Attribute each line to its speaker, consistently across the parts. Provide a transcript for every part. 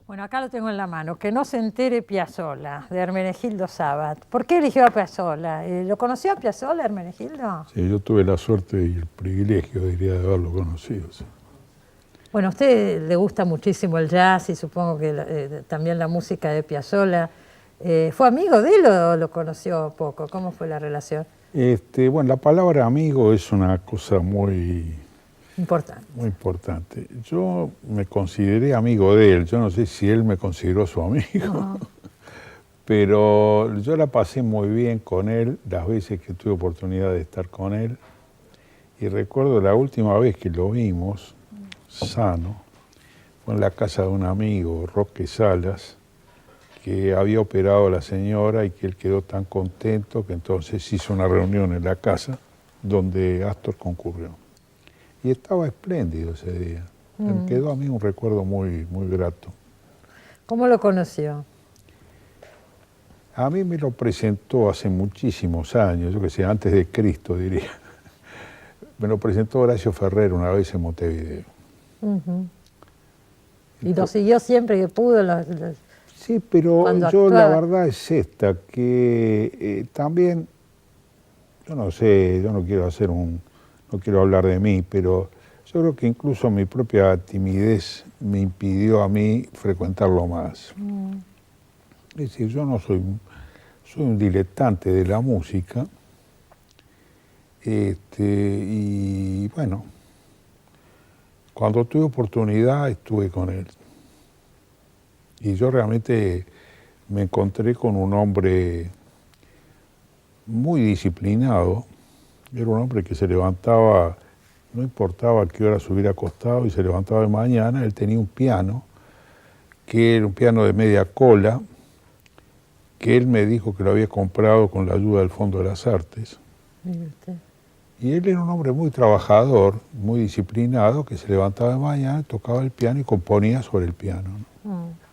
Speaker 1: Bueno, acá lo tengo en la mano. Que no se entere Piazzolla, de Hermenegildo Sabat. ¿Por qué eligió a Piazzolla? ¿Lo conoció a Piazzolla, Hermenegildo?
Speaker 2: Sí, yo tuve la suerte y el privilegio, diría, de haberlo conocido. Sí.
Speaker 1: Bueno, a usted le gusta muchísimo el jazz y supongo que también la música de Piazzolla. ¿Fue amigo de él o lo conoció poco? ¿Cómo fue la relación?
Speaker 2: Bueno, la palabra amigo es una cosa muy
Speaker 1: Importante.
Speaker 2: Yo me consideré amigo de él. Yo no sé si él me consideró su amigo, pero yo la pasé muy bien con él las veces que tuve oportunidad de estar con él. Y recuerdo la última vez que lo vimos, sano, fue en la casa de un amigo, Roque Salas, que había operado a la señora y que él quedó tan contento que entonces hizo una reunión en la casa donde Astor concurrió. Y estaba espléndido ese día. Me quedó a mí un recuerdo muy, muy grato.
Speaker 1: ¿Cómo lo conoció?
Speaker 2: A mí me lo presentó hace muchísimos años, yo que sé, antes de Cristo diría. Me lo presentó Horacio Ferrer una vez en Montevideo.
Speaker 1: Y lo siguió siempre que pudo.
Speaker 2: Sí, pero
Speaker 1: cuando
Speaker 2: yo
Speaker 1: actuaba.
Speaker 2: la verdad es esta, que también, yo no sé, yo no quiero hablar de mí, pero yo creo que incluso mi propia timidez me impidió a mí frecuentarlo más. Es decir, yo no soy un diletante de la música, y bueno, cuando tuve oportunidad estuve con él. Y yo realmente me encontré con un hombre muy disciplinado. Era un hombre que se levantaba, no importaba a qué hora se hubiera acostado, y se levantaba de mañana. Él tenía un piano, que era un piano de media cola, que él me dijo que lo había comprado con la ayuda del Fondo de las Artes. Y él era un hombre muy trabajador, muy disciplinado, que se levantaba de mañana, tocaba el piano y componía sobre el piano, ¿no?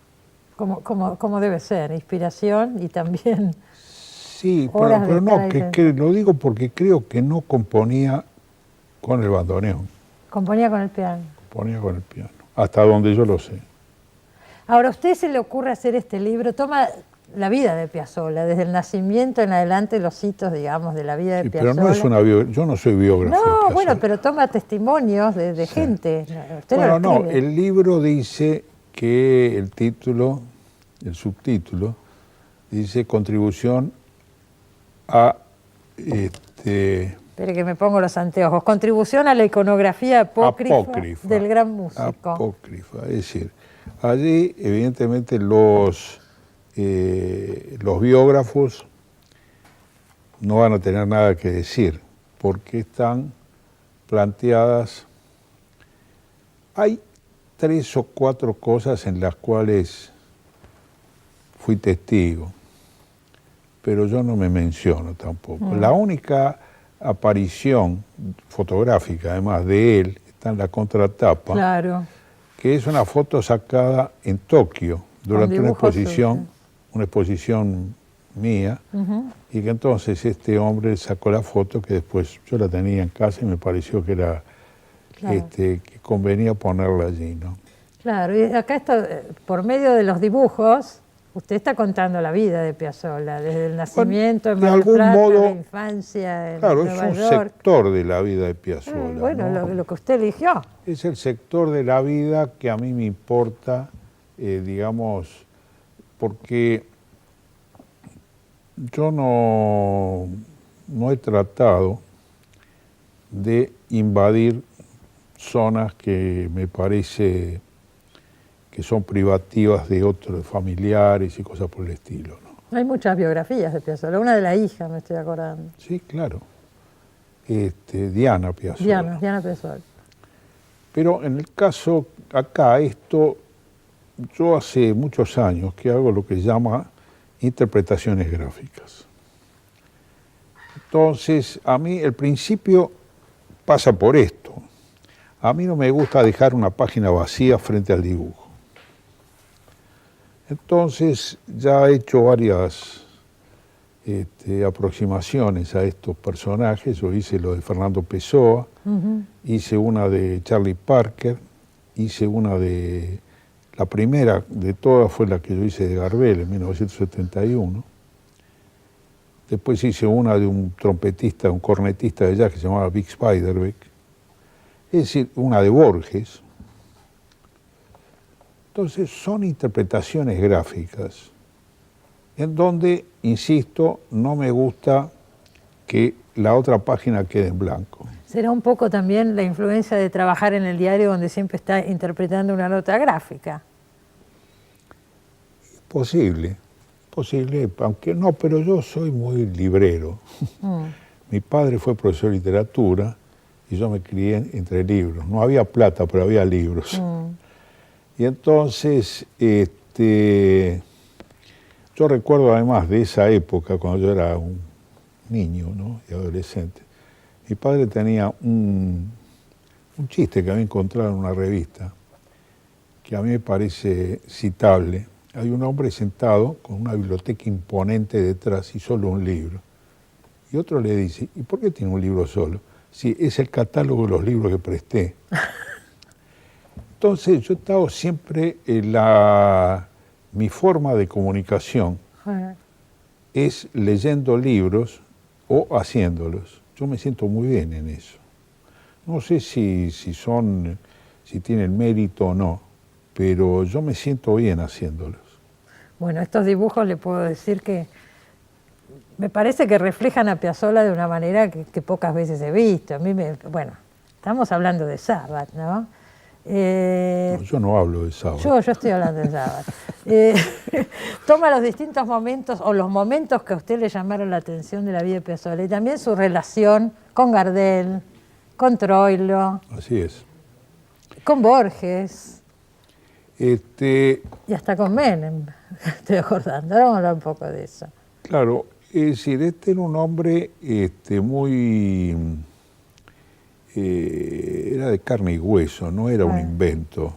Speaker 1: Como debe ser, inspiración y también
Speaker 2: Sí,
Speaker 1: horas
Speaker 2: pero
Speaker 1: de
Speaker 2: no,
Speaker 1: estar
Speaker 2: que lo digo porque creo que no componía con el bandoneón,
Speaker 1: componía con el piano.
Speaker 2: componía con el piano, hasta donde yo lo sé.
Speaker 1: Ahora, ¿a usted se le ocurre hacer este libro? Toma la vida de Piazzolla, desde el nacimiento en adelante, los hitos, digamos, de la vida de
Speaker 2: Sí,
Speaker 1: Piazzolla.
Speaker 2: pero no es yo no soy biógrafo de
Speaker 1: No,
Speaker 2: Piazzolla.
Speaker 1: bueno, pero toma testimonios de
Speaker 2: Sí.
Speaker 1: gente. Usted
Speaker 2: Bueno,
Speaker 1: no lo
Speaker 2: no,
Speaker 1: escribe.
Speaker 2: el libro dice que el subtítulo, dice contribución a
Speaker 1: Espere que me pongo los anteojos. Contribución a la iconografía apócrifa del gran músico.
Speaker 2: Apócrifa, es decir, allí evidentemente los biógrafos no van a tener nada que decir, porque están planteadas. Hay 3 o 4 cosas en las cuales fui testigo, pero yo no me menciono tampoco. La única aparición fotográfica, además de él, está en la contratapa,
Speaker 1: Claro.
Speaker 2: que es una foto sacada en Tokio durante una
Speaker 1: dibujos
Speaker 2: exposición mía, y que entonces este hombre sacó la foto, que después yo la tenía en casa y me pareció que era
Speaker 1: Claro.
Speaker 2: que convenía ponerla allí, ¿no?
Speaker 1: Claro, y acá esto, por medio de los dibujos, usted está contando la vida de Piazzolla, desde el nacimiento en
Speaker 2: de
Speaker 1: Mar del
Speaker 2: algún
Speaker 1: Plata,
Speaker 2: modo,
Speaker 1: la infancia en
Speaker 2: claro,
Speaker 1: Nueva
Speaker 2: es un
Speaker 1: York.
Speaker 2: sector de la vida de Piazzolla.
Speaker 1: Bueno,
Speaker 2: ¿no?
Speaker 1: lo que usted eligió.
Speaker 2: Es el sector de la vida que a mí me importa, digamos, porque yo no he tratado de invadir zonas que me parece que son privativas de otros familiares y cosas por el estilo, ¿no?
Speaker 1: Hay muchas biografías de Piazzolla, una de la hija me estoy acordando.
Speaker 2: Sí, claro. Diana Piazzolla.
Speaker 1: Diana Piazzolla.
Speaker 2: Pero en el caso acá, yo hace muchos años que hago lo que se llama interpretaciones gráficas. Entonces, a mí el principio pasa por esto. A mí no me gusta dejar una página vacía frente al dibujo. Entonces, ya he hecho varias aproximaciones a estos personajes. Yo hice lo de Fernando Pessoa, hice una de Charlie Parker, hice una de La primera de todas fue la que yo hice de Gardel en 1971. Después hice una de un trompetista, un cornetista de jazz que se llamaba Vic Spiderbeck. Es decir, una de Borges. Entonces son interpretaciones gráficas en donde, insisto, no me gusta que la otra página quede en blanco.
Speaker 1: Será un poco también la influencia de trabajar en el diario donde siempre está interpretando una nota gráfica.
Speaker 2: Posible, aunque no, pero yo soy muy librero. Mi padre fue profesor de literatura y yo me crié entre libros. No había plata, pero había libros. Y entonces, yo recuerdo además de esa época, cuando yo era un niño, ¿no?, y adolescente, mi padre tenía un chiste que había encontrado en una revista, que a mí me parece citable. Hay un hombre sentado con una biblioteca imponente detrás y solo un libro. Y otro le dice, ¿y por qué tiene un libro solo? Sí, es el catálogo de los libros que presté. Entonces yo he estado siempre mi forma de comunicación es leyendo libros o haciéndolos. Yo me siento muy bien en eso. No sé si tienen mérito o no, pero yo me siento bien haciéndolos.
Speaker 1: Bueno, estos dibujos le puedo decir que me parece que reflejan a Piazzolla de una manera que pocas veces he visto. Bueno, estamos hablando de Sabbath, ¿no?
Speaker 2: No, yo no hablo de Sabbath.
Speaker 1: Yo estoy hablando de Sabbath. Toma los distintos momentos o los momentos que a usted le llamaron la atención de la vida de Piazzolla y también su relación con Gardel, con Troilo.
Speaker 2: Así es.
Speaker 1: Con Borges.
Speaker 2: Y
Speaker 1: hasta con Menem, estoy acordando. Vamos a hablar un poco de eso.
Speaker 2: Claro, es decir, era un hombre muy... era de carne y hueso, no era un invento.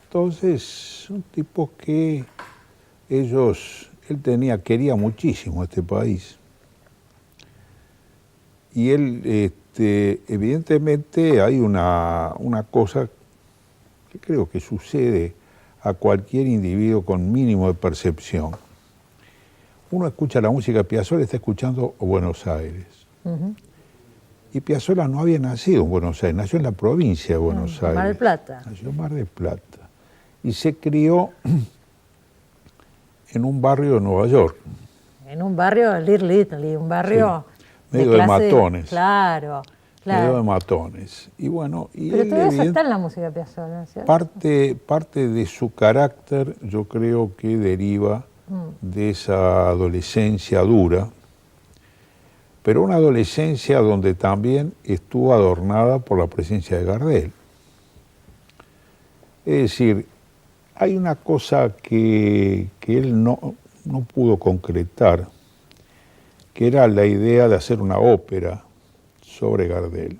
Speaker 2: Entonces, un tipo que él quería muchísimo a este país. Y él, evidentemente, hay una cosa que creo que sucede a cualquier individuo con mínimo de percepción. Uno escucha la música de Piazzolla, está escuchando Buenos Aires. Y Piazzolla no había nacido en Buenos Aires, nació en la provincia de Buenos Aires.
Speaker 1: Mar del Plata.
Speaker 2: Nació en Mar del Plata. Y se crió en un barrio de Nueva York.
Speaker 1: En un barrio, Little Italy, un barrio...
Speaker 2: Sí, medio de matones.
Speaker 1: Claro.
Speaker 2: Medio de matones. Y bueno,
Speaker 1: pero todo eso está en la música de Piazzolla, ¿cierto?
Speaker 2: Parte de su carácter yo creo que deriva de esa adolescencia dura, pero una adolescencia donde también estuvo adornada por la presencia de Gardel. Es decir, hay una cosa que él no pudo concretar, que era la idea de hacer una ópera sobre Gardel.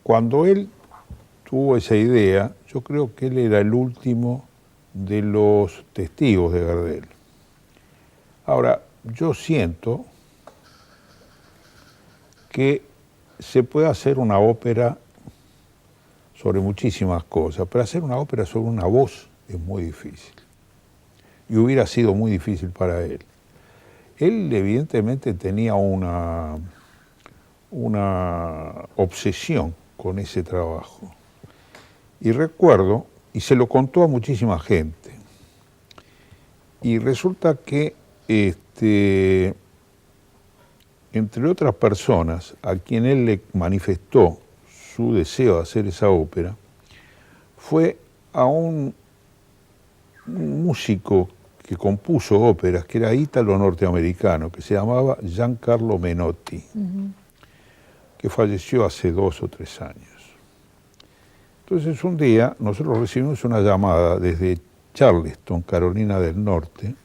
Speaker 2: Cuando él tuvo esa idea, yo creo que él era el último de los testigos de Gardel. Ahora, yo siento que se puede hacer una ópera sobre muchísimas cosas, pero hacer una ópera sobre una voz es muy difícil. Y hubiera sido muy difícil para él. Él evidentemente tenía una obsesión con ese trabajo. Y recuerdo, y se lo contó a muchísima gente, y resulta que entre otras personas a quien él le manifestó su deseo de hacer esa ópera, fue a un músico que compuso óperas, que era ítalo-norteamericano, que se llamaba Giancarlo Menotti, que falleció hace 2 o 3 años. Entonces un día nosotros recibimos una llamada desde Charleston, Carolina del Norte,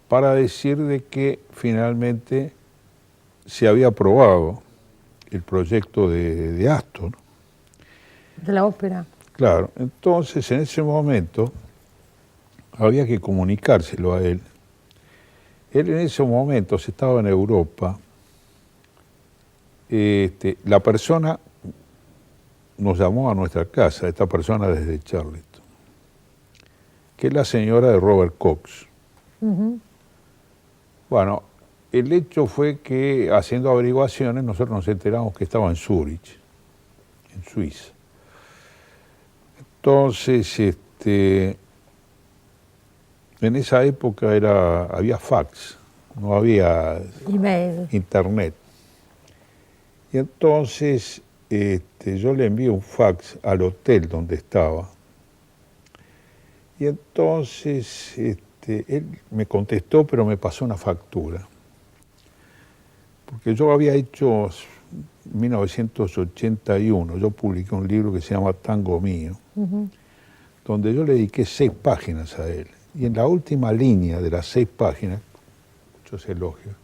Speaker 2: para decir de que finalmente se había aprobado el proyecto de Astor.
Speaker 1: De la ópera.
Speaker 2: Claro, entonces en ese momento había que comunicárselo a él. Él en ese momento se estaba en Europa. La persona nos llamó a nuestra casa, esta persona desde Charleston, que es la señora de Robert Cox. Bueno, el hecho fue que haciendo averiguaciones nosotros nos enteramos que estaba en Zúrich, en Suiza. Entonces, en esa época había fax, no había
Speaker 1: email,
Speaker 2: internet. Y entonces yo le envié un fax al hotel donde estaba. Y entonces él me contestó, pero me pasó una factura. Porque yo había hecho, en 1981, yo publiqué un libro que se llama Tango Mío, donde yo le dediqué 6 páginas a él. Y en la última línea de las 6 páginas, muchos elogios,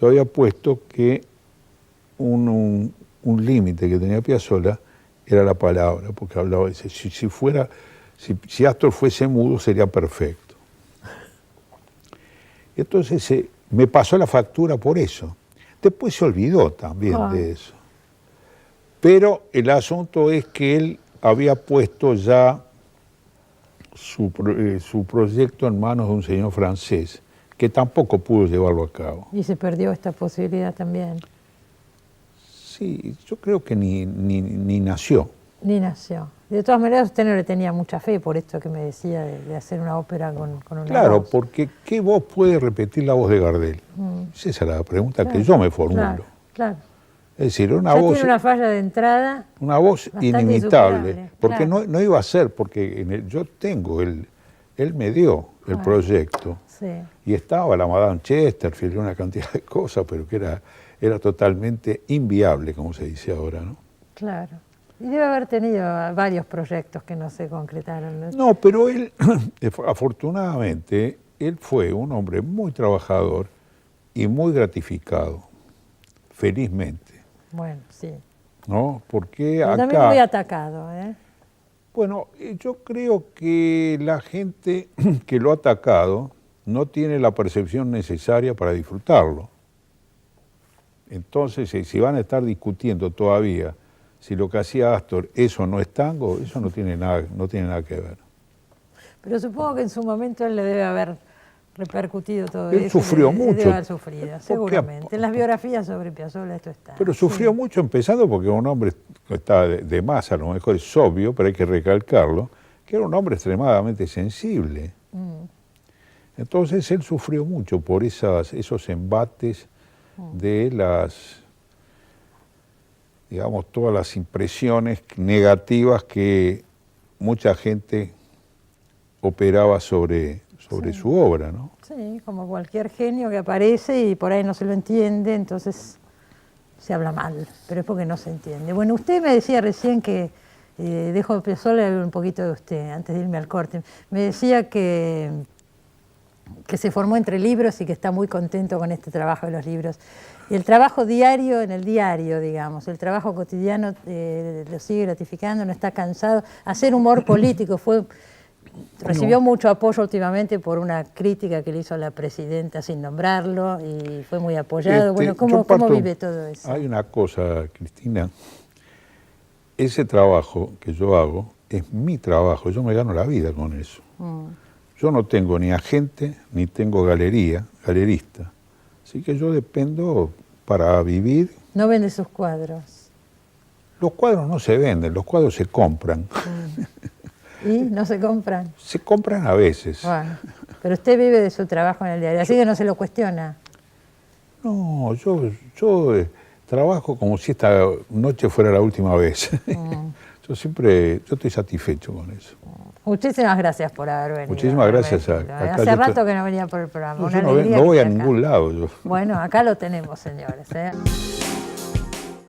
Speaker 2: yo había puesto que un límite que tenía Piazzolla era la palabra, porque hablaba, dice, si Astor fuese mudo sería perfecto. Entonces me pasó la factura por eso. Después se olvidó también de eso. Pero el asunto es que él había puesto ya su proyecto en manos de un señor francés, que tampoco pudo llevarlo a cabo.
Speaker 1: Y se perdió esta posibilidad también.
Speaker 2: Sí, yo creo que ni nació.
Speaker 1: Ni nació. De todas maneras, usted no le tenía mucha fe por esto que me decía de hacer una ópera con una
Speaker 2: Claro,
Speaker 1: voz.
Speaker 2: porque ¿qué voz puede repetir la voz de Gardel? Esa es la pregunta que yo me formulo.
Speaker 1: Claro.
Speaker 2: Es decir, una
Speaker 1: Ya
Speaker 2: voz...
Speaker 1: tiene una falla de entrada.
Speaker 2: Una voz inimitable. Porque
Speaker 1: claro.
Speaker 2: no iba a ser, porque yo tengo, él me dio el proyecto.
Speaker 1: Sí.
Speaker 2: Y estaba la Madame Chesterfield y una cantidad de cosas, pero que era totalmente inviable, como se dice ahora, ¿no?
Speaker 1: Claro. Y debe haber tenido varios proyectos que no se concretaron.
Speaker 2: No, pero él, afortunadamente, él fue un hombre muy trabajador y muy gratificado, felizmente.
Speaker 1: Bueno, sí.
Speaker 2: ¿No? Porque
Speaker 1: pero
Speaker 2: acá...
Speaker 1: también muy atacado, ¿eh?
Speaker 2: Bueno, yo creo que la gente que lo ha atacado no tiene la percepción necesaria para disfrutarlo. Entonces, si van a estar discutiendo todavía si lo que hacía Astor, eso no es tango, eso no tiene nada que ver.
Speaker 1: Pero supongo que en su momento él le debe haber repercutido todo
Speaker 2: él
Speaker 1: eso.
Speaker 2: Él sufrió mucho.
Speaker 1: Debe haber sufrido, seguramente. En las biografías sobre Piazzolla esto está.
Speaker 2: Pero sufrió mucho, empezando porque un hombre está de más, a lo mejor es obvio, pero hay que recalcarlo, que era un hombre extremadamente sensible. Entonces él sufrió mucho por esos embates de digamos, todas las impresiones negativas que mucha gente operaba sobre su obra, ¿no?
Speaker 1: Sí, como cualquier genio que aparece y por ahí no se lo entiende, entonces se habla mal, pero es porque no se entiende. Bueno, usted me decía recién que, dejo Piazzolla un poquito de usted, antes de irme al corte, me decía que se formó entre libros y que está muy contento con este trabajo de los libros. Y el trabajo diario en el diario, digamos, el trabajo cotidiano lo sigue gratificando, no está cansado. Hacer humor político recibió mucho apoyo últimamente por una crítica que le hizo a la presidenta sin nombrarlo y fue muy apoyado. Bueno, ¿cómo vive todo eso?
Speaker 2: Hay una cosa, Cristina, ese trabajo que yo hago es mi trabajo, yo me gano la vida con eso. Yo no tengo ni agente, ni tengo galerista. Así que yo dependo para vivir.
Speaker 1: ¿No vende sus cuadros?
Speaker 2: Los cuadros no se venden, los cuadros se compran.
Speaker 1: ¿Y no se compran?
Speaker 2: Se compran a veces.
Speaker 1: Bueno, pero usted vive de su trabajo en el diario, así que no se lo cuestiona.
Speaker 2: No, yo trabajo como si esta noche fuera la última vez. Yo estoy satisfecho con eso.
Speaker 1: Muchísimas gracias por haber venido.
Speaker 2: Muchísimas gracias.
Speaker 1: Hace rato que no venía por el programa.
Speaker 2: No voy a ningún lado.
Speaker 1: Bueno, acá lo tenemos, señores.